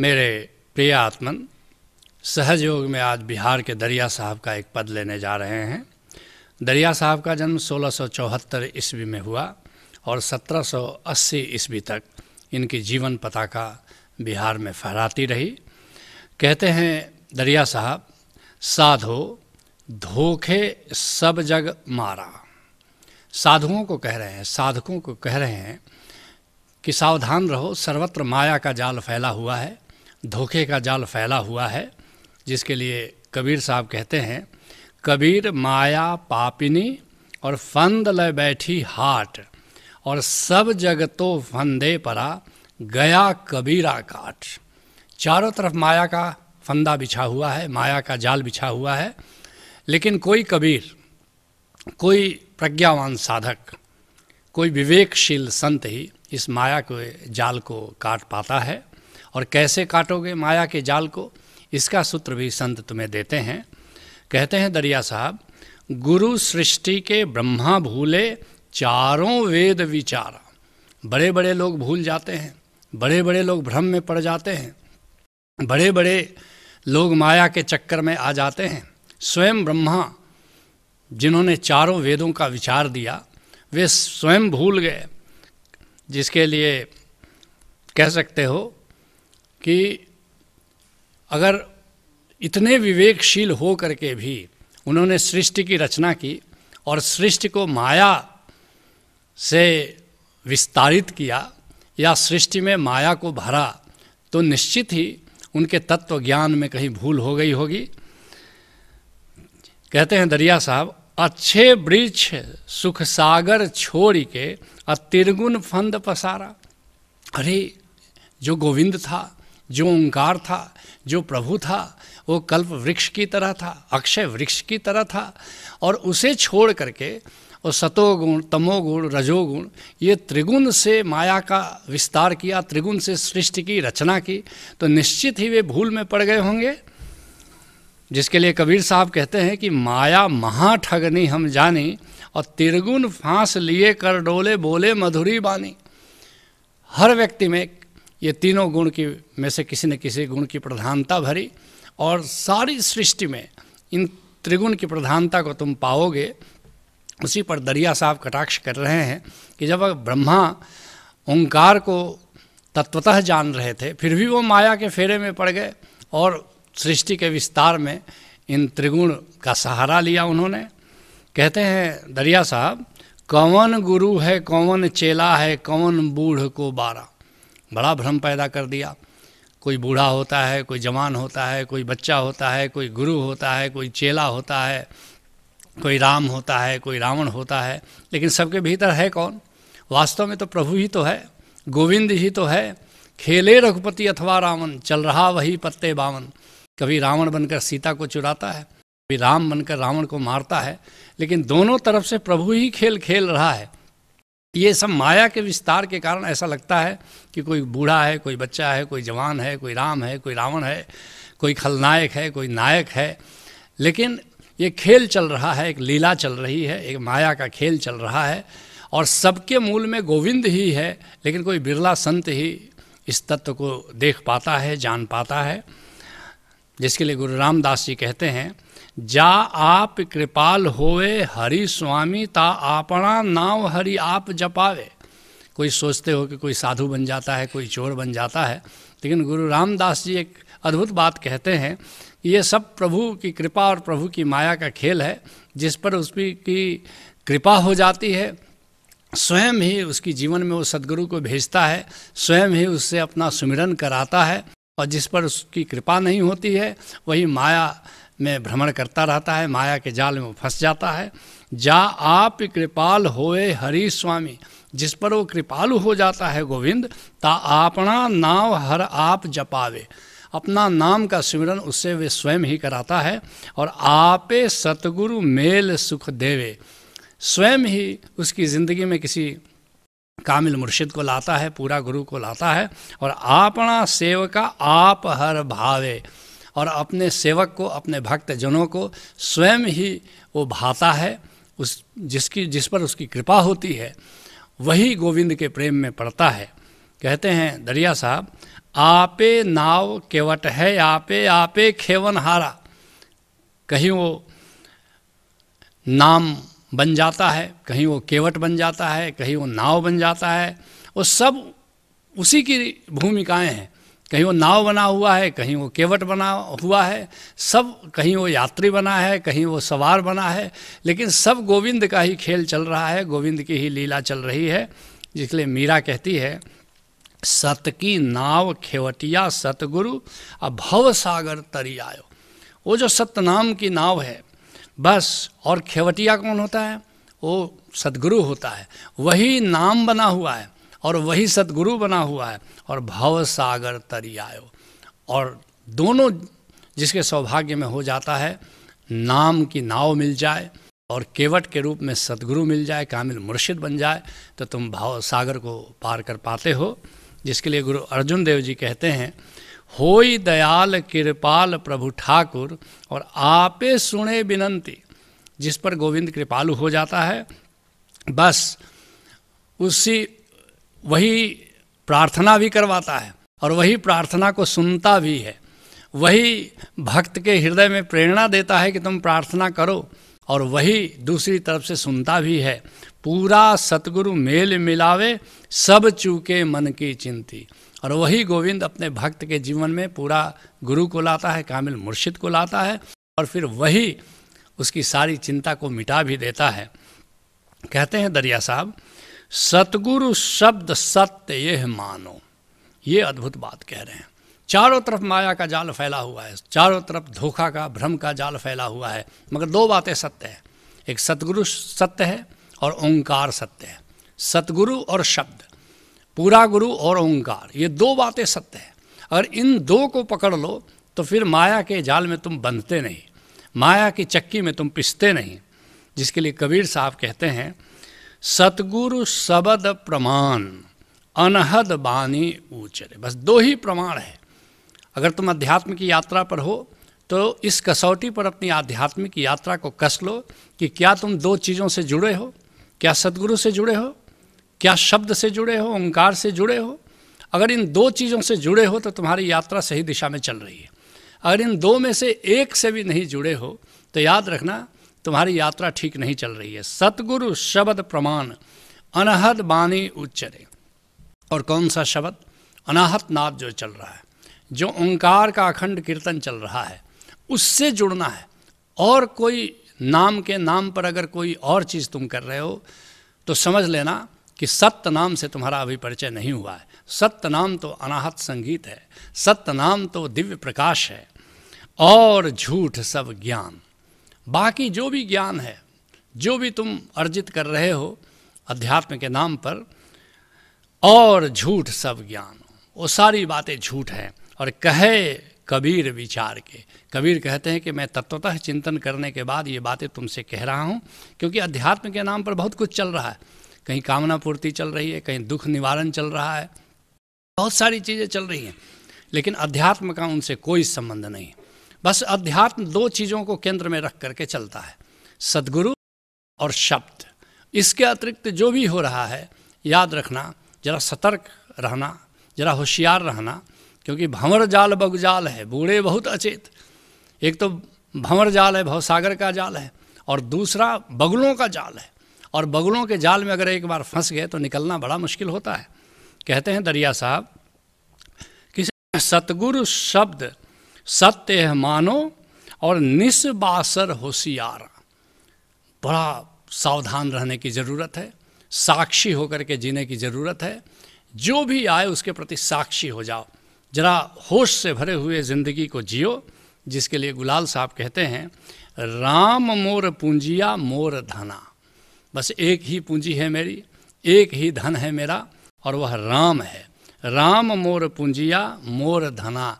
मेरे प्रिय आत्मन, सहज योग में आज बिहार के दरिया साहब का एक पद लेने जा रहे हैं। दरिया साहब का जन्म 1674 ईस्वी में हुआ और 1780 ईस्वी तक इनकी जीवन पताका बिहार में फहराती रही। कहते हैं दरिया साहब, साधो धोखे सब जग मारा। साधुओं को कह रहे हैं, साधकों को कह रहे हैं कि सावधान रहो, सर्वत्र माया का जाल फैला हुआ है, धोखे का जाल फैला हुआ है। जिसके लिए कबीर साहब कहते हैं, कबीर माया पापिनी और फंद ले बैठी हाट, और सब जगतो फंदे परा गया कबीरा काट। चारों तरफ माया का फंदा बिछा हुआ है, माया का जाल बिछा हुआ है, लेकिन कोई कबीर, कोई प्रज्ञावान साधक, कोई विवेकशील संत ही इस माया के जाल को काट पाता है। और कैसे काटोगे माया के जाल को, इसका सूत्र भी संत तुम्हें देते हैं। कहते हैं दरिया साहब, गुरु सृष्टि के ब्रह्मा भूले चारों वेद विचारा। बड़े बड़े लोग भूल जाते हैं, बड़े बड़े लोग भ्रम में पड़ जाते हैं, बड़े बड़े लोग माया के चक्कर में आ जाते हैं। स्वयं ब्रह्मा जिन्होंने चारों वेदों का विचार दिया, वे स्वयं भूल गए। जिसके लिए कह सकते हो कि अगर इतने विवेकशील हो करके भी उन्होंने सृष्टि की रचना की और सृष्टि को माया से विस्तारित किया या सृष्टि में माया को भरा, तो निश्चित ही उनके तत्व ज्ञान में कहीं भूल हो गई होगी। कहते हैं दरिया साहब, अच्छे वृक्ष सुख सागर छोड़ी के अतिर्गुण फंद पसारा। अरे जो गोविंद था, जो ओंकार था, जो प्रभु था, वो कल्प वृक्ष की तरह था, अक्षय वृक्ष की तरह था, और उसे छोड़ करके वो सतोगुण, तमोगुण, रजोगुण, ये त्रिगुण से माया का विस्तार किया, त्रिगुण से सृष्टि की रचना की, तो निश्चित ही वे भूल में पड़ गए होंगे। जिसके लिए कबीर साहब कहते हैं कि माया महाठगनी हम जानी, और त्रिगुण फांस लिए कर डोले बोले मधुरी बानी। हर व्यक्ति में ये तीनों गुण की में से किसी न किसी गुण की प्रधानता भरी, और सारी सृष्टि में इन त्रिगुण की प्रधानता को तुम पाओगे। उसी पर दरिया साहब कटाक्ष कर रहे हैं कि जब ब्रह्मा ओंकार को तत्वतः जान रहे थे, फिर भी वो माया के फेरे में पड़ गए और सृष्टि के विस्तार में इन त्रिगुण का सहारा लिया उन्होंने। कहते हैं दरिया साहब, कौन गुरु है कौन चेला है, कौन बूढ़ को बारा। बड़ा भ्रम पैदा कर दिया। कोई बूढ़ा होता है, कोई जवान होता है, कोई बच्चा होता है, कोई गुरु होता है, कोई चेला होता है, कोई राम होता है, कोई रावण होता है, लेकिन सबके भीतर है कौन? वास्तव में तो प्रभु ही तो है, गोविंद ही तो है। खेले रघुपति अथवा रावण, चल रहा वही पत्ते बावन। कभी रावण बनकर सीता को चुराता है, कभी राम बनकर रावण को मारता है, लेकिन दोनों तरफ से प्रभु ही खेल खेल रहा है। ये सब माया के विस्तार के कारण ऐसा लगता है कि कोई बूढ़ा है, कोई बच्चा है, कोई जवान है, कोई राम है, कोई रावण है, कोई खलनायक है, कोई नायक है, लेकिन ये खेल चल रहा है, एक लीला चल रही है, एक माया का खेल चल रहा है, और सबके मूल में गोविंद ही है। लेकिन कोई बिरला संत ही इस तत्व को देख पाता है, जान पाता है। जिसके लिए गुरु रामदास जी कहते हैं, जा आप कृपाल होवे हरि स्वामी, ता आपना नाव हरि आप जपावे। कोई सोचते हो कि कोई साधु बन जाता है, कोई चोर बन जाता है, लेकिन गुरु रामदास जी एक अद्भुत बात कहते हैं कि ये सब प्रभु की कृपा और प्रभु की माया का खेल है। जिस पर उसकी कृपा हो जाती है, स्वयं ही उसकी जीवन में वो सद्गुरु को भेजता है, स्वयं ही उससे अपना सुमिरन कराता है, और जिस पर उसकी कृपा नहीं होती है वही माया में भ्रमण करता रहता है, माया के जाल में वो फंस जाता है। जा आप कृपाल होए हरि स्वामी, जिस पर वो कृपालु हो जाता है गोविंद, ता आपना नाव हर आप जपावे। अपना नाम का सिमरन उससे वे स्वयं ही कराता है, और आपे सतगुरु मेल सुख देवे। स्वयं ही उसकी ज़िंदगी में किसी कामिल मुर्शिद को लाता है, पूरा गुरु को लाता है, और आपना सेवका आप हर भावे। और अपने सेवक को, अपने भक्त जनों को स्वयं ही वो भाता है। जिस पर उसकी कृपा होती है वही गोविंद के प्रेम में पड़ता है। कहते हैं दरिया साहब, आपे नाव केवट है आपे, आपे खेवन हारा। कहीं वो नाम बन जाता है, कहीं वो केवट बन जाता है, कहीं वो नाव बन जाता है। वो सब उसी की भूमिकाएं हैं। कहीं वो नाव बना हुआ है, कहीं वो केवट बना हुआ है, सब कहीं वो यात्री बना है, कहीं वो सवार बना है, लेकिन सब गोविंद का ही खेल चल रहा है, गोविंद की ही लीला चल रही है। जिसलिए मीरा कहती है सत की नाव खेवटिया सतगुरु अब भव सागर तरी आयो। वो जो सतनाम की नाव है बस, और खेवटिया कौन होता है? वो सतगुरु होता है, वही नाम बना हुआ है और वही सतगुरु बना हुआ है, और भव सागर तरी आयो। और दोनों जिसके सौभाग्य में हो जाता है, नाम की नाव मिल जाए और केवट के रूप में सतगुरु मिल जाए, कामिल मुर्शिद बन जाए, तो तुम भाव सागर को पार कर पाते हो। जिसके लिए गुरु अर्जुन देव जी कहते हैं होई दयाल कृपाल प्रभु ठाकुर और आपे सुने बिनंती। जिस पर गोविंद कृपालु हो जाता है बस उसी वही प्रार्थना भी करवाता है और वही प्रार्थना को सुनता भी है, वही भक्त के हृदय में प्रेरणा देता है कि तुम प्रार्थना करो, और वही दूसरी तरफ से सुनता भी है। पूरा सतगुरु मेल मिलावे सब चूके मन की चिंती। और वही गोविंद अपने भक्त के जीवन में पूरा गुरु को लाता है, कामिल मुर्शिद को लाता है, और फिर वही उसकी सारी चिंता को मिटा भी देता है। कहते हैं दरिया साहब सतगुरु शब्द सत्य यह मानो। ये अद्भुत बात कह रहे हैं। चारों तरफ माया का जाल फैला हुआ है, चारों तरफ धोखा का भ्रम का जाल फैला हुआ है, मगर दो बातें सत्य है। एक सतगुरु सत्य है और ओंकार सत्य है। सतगुरु और शब्द, पूरा गुरु और ओंकार, ये दो बातें सत्य है। अगर इन दो को पकड़ लो तो फिर माया के जाल में तुम बंधते नहीं, माया की चक्की में तुम पिसते नहीं। जिसके लिए कबीर साहब कहते हैं सतगुरु शब्द प्रमाण अनहद बानी ऊचरे। बस दो ही प्रमाण है। अगर तुम अध्यात्म की यात्रा पर हो तो इस कसौटी पर अपनी आध्यात्मिक यात्रा को कस लो कि क्या तुम दो चीज़ों से जुड़े हो, क्या सतगुरु से जुड़े हो, क्या शब्द से जुड़े हो, ओंकार से जुड़े हो। अगर इन दो चीज़ों से जुड़े हो तो तुम्हारी यात्रा सही दिशा में चल रही है। अगर इन दो में से एक से भी नहीं जुड़े हो तो याद रखना तुम्हारी यात्रा ठीक नहीं चल रही है। सतगुरु शब्द प्रमाण अनहद बानी उच्चरे। और कौन सा शब्द? अनाहत नाद जो चल रहा है, जो ओंकार का अखंड कीर्तन चल रहा है, उससे जुड़ना है। और कोई नाम के नाम पर अगर कोई और चीज़ तुम कर रहे हो तो समझ लेना कि सत्य नाम से तुम्हारा अभी परिचय नहीं हुआ है। सत्य नाम तो अनाहत संगीत है, सत्य नाम तो दिव्य प्रकाश है, और झूठ सब ज्ञान। बाकी जो भी ज्ञान है, जो भी तुम अर्जित कर रहे हो अध्यात्म के नाम पर, और झूठ सब ज्ञान, वो सारी बातें झूठ हैं। और कहे कबीर विचार के, कबीर कहते हैं कि मैं तत्वतः चिंतन करने के बाद ये बातें तुमसे कह रहा हूँ, क्योंकि अध्यात्म के नाम पर बहुत कुछ चल रहा है। कहीं कामना पूर्ति चल रही है, कहीं दुख निवारण चल रहा है, बहुत सारी चीज़ें चल रही हैं, लेकिन अध्यात्म का उनसे कोई संबंध नहीं। बस अध्यात्म दो चीज़ों को केंद्र में रख करके चलता है, सद्गुरु और शब्द। इसके अतिरिक्त जो भी हो रहा है याद रखना, जरा सतर्क रहना, जरा होशियार रहना, क्योंकि भंवर जाल बगुजाल है, बूढ़े बहुत अचेत। एक तो भंवर जाल है, भवसागर का जाल है, और दूसरा बगुलों का जाल है। और बगुलों के जाल में अगर एक बार फंस गए तो निकलना बड़ा मुश्किल होता है। कहते हैं दरिया साहब कि सतगुरु शब्द सत्य है मानो और निस्बासर होशियार। बड़ा सावधान रहने की ज़रूरत है, साक्षी होकर के जीने की ज़रूरत है। जो भी आए उसके प्रति साक्षी हो जाओ, जरा होश से भरे हुए ज़िंदगी को जियो। जिसके लिए गुलाल साहब कहते हैं राम मोर पूंजिया मोर धना। बस एक ही पूंजी है मेरी, एक ही धन है मेरा, और वह राम है। राम मोर पूंजिया मोर धना।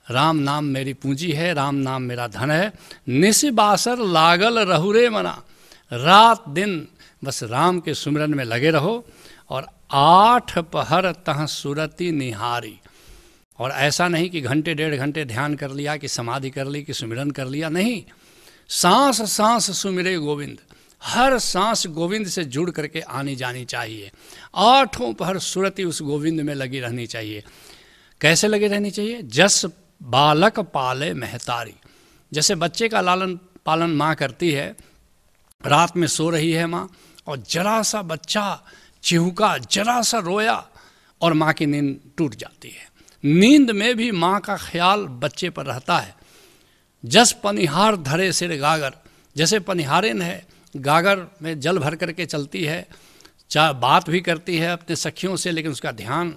राम नाम मेरी पूंजी है, राम नाम मेरा धन है। निस्बासर लागल रहुरे मना। रात दिन बस राम के सुमिरन में लगे रहो, और 8 पहर तह सुरति निहारी। और ऐसा नहीं कि घंटे डेढ़ घंटे ध्यान कर लिया, कि समाधि कर ली, कि सुमिरन कर लिया, नहीं। सांस सांस सुमिरे गोविंद। हर सांस गोविंद से जुड़ करके आनी जानी चाहिए। 8 पहर सुरति उस गोविंद में लगी रहनी चाहिए। कैसे लगे रहनी चाहिए? जस बालक पाले महतारी, जैसे बच्चे का लालन पालन माँ करती है, रात में सो रही है माँ और जरा सा बच्चा चिहुका, जरा सा रोया और माँ की नींद टूट जाती है। नींद में भी माँ का ख्याल बच्चे पर रहता है। जस पनिहार धरे सिर गागर, जैसे पनिहारिन है गागर में जल भर करके चलती है, चाहे बात भी करती है अपने सखियों से, लेकिन उसका ध्यान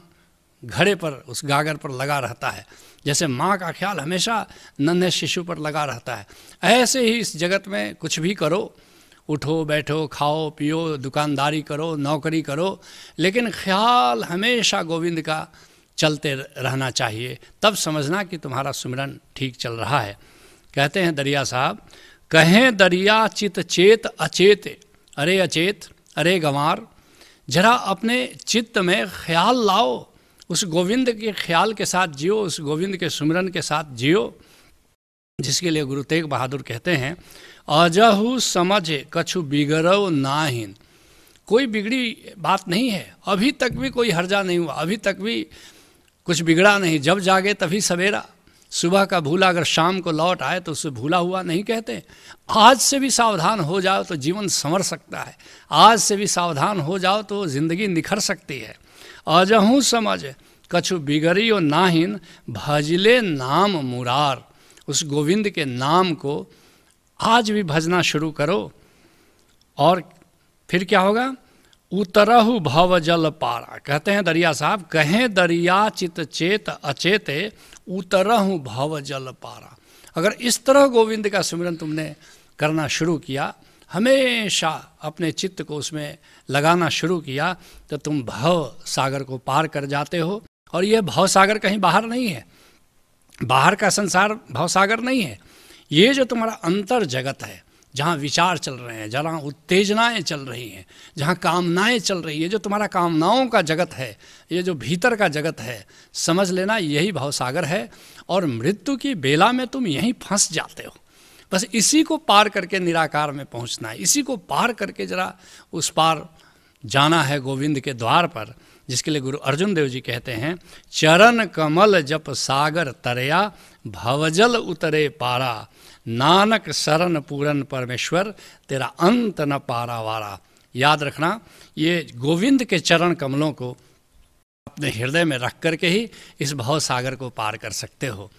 घड़े पर, उस गागर पर लगा रहता है। जैसे माँ का ख्याल हमेशा नन्हे शिशु पर लगा रहता है, ऐसे ही इस जगत में कुछ भी करो, उठो बैठो खाओ पियो, दुकानदारी करो, नौकरी करो, लेकिन ख्याल हमेशा गोविंद का चलते रहना चाहिए। तब समझना कि तुम्हारा सुमिरन ठीक चल रहा है। कहते हैं दरिया साहब, कहें दरिया चित चेत अचेत, अरे अचेत, अरे गंवार, जरा अपने चित्त में ख्याल लाओ, उस गोविंद के ख्याल के साथ जियो, उस गोविंद के सुमिरन के साथ जियो, जिसके लिए गुरु तेग बहादुर कहते हैं, अजहु समझ कछु बिगड़ो नाहिन, कोई बिगड़ी बात नहीं है, अभी तक भी कोई हर्जा नहीं हुआ, अभी तक भी कुछ बिगड़ा नहीं। जब जागे तभी सवेरा, सुबह का भूला अगर शाम को लौट आए तो उसे भूला हुआ नहीं कहते। आज से भी सावधान हो जाओ तो जीवन संवर सकता है, आज से भी सावधान हो जाओ तो ज़िंदगी निखर सकती है। अजहू समझ कछु बिगड़ियो नाहिन, भजले नाम मुरार, उस गोविंद के नाम को आज भी भजना शुरू करो और फिर क्या होगा? उतरहु भव जल पारा। कहते हैं दरिया साहब, कहें दरिया चित चेत अचेते, उतरहु भव जल पारा। अगर इस तरह गोविंद का सिमरन तुमने करना शुरू किया, हमेशा अपने चित्त को उसमें लगाना शुरू किया, तो तुम भव सागर को पार कर जाते हो। और यह भव सागर कहीं बाहर नहीं है, बाहर का संसार भव सागर नहीं है। ये जो तुम्हारा अंतर जगत है, जहाँ विचार चल रहे हैं, जहाँ उत्तेजनाएं चल रही हैं, जहाँ कामनाएं चल रही है, जो तुम्हारा कामनाओं का जगत है, ये जो भीतर का जगत है, समझ लेना यही भवसागर है। और मृत्यु की बेला में तुम यहीं फंस जाते हो। बस इसी को पार करके निराकार में पहुंचना है, इसी को पार करके जरा उस पार जाना है गोविंद के द्वार पर, जिसके लिए गुरु अर्जुन देव जी कहते हैं, चरण कमल जप सागर तरया, भवजल उतरे पारा, नानक शरण पूरन परमेश्वर, तेरा अंत न पारावारा। याद रखना, ये गोविंद के चरण कमलों को अपने हृदय में रख करके ही इस भव सागर को पार कर सकते हो।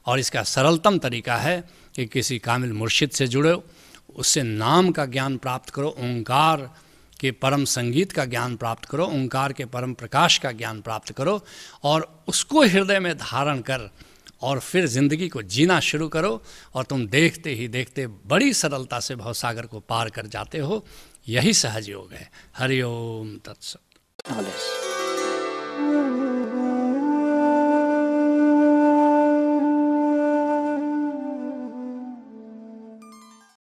और इसका सरलतम तरीका है कि किसी कामिल मुर्शिद से जुड़ो, उससे नाम का ज्ञान प्राप्त करो, ओंकार के परम संगीत का ज्ञान प्राप्त करो, ओंकार के परम प्रकाश का ज्ञान प्राप्त करो, और उसको हृदय में धारण कर और फिर ज़िंदगी को जीना शुरू करो, और तुम देखते ही देखते बड़ी सरलता से भवसागर को पार कर जाते हो। यही सहज योग है। हरि ओम तत्सत।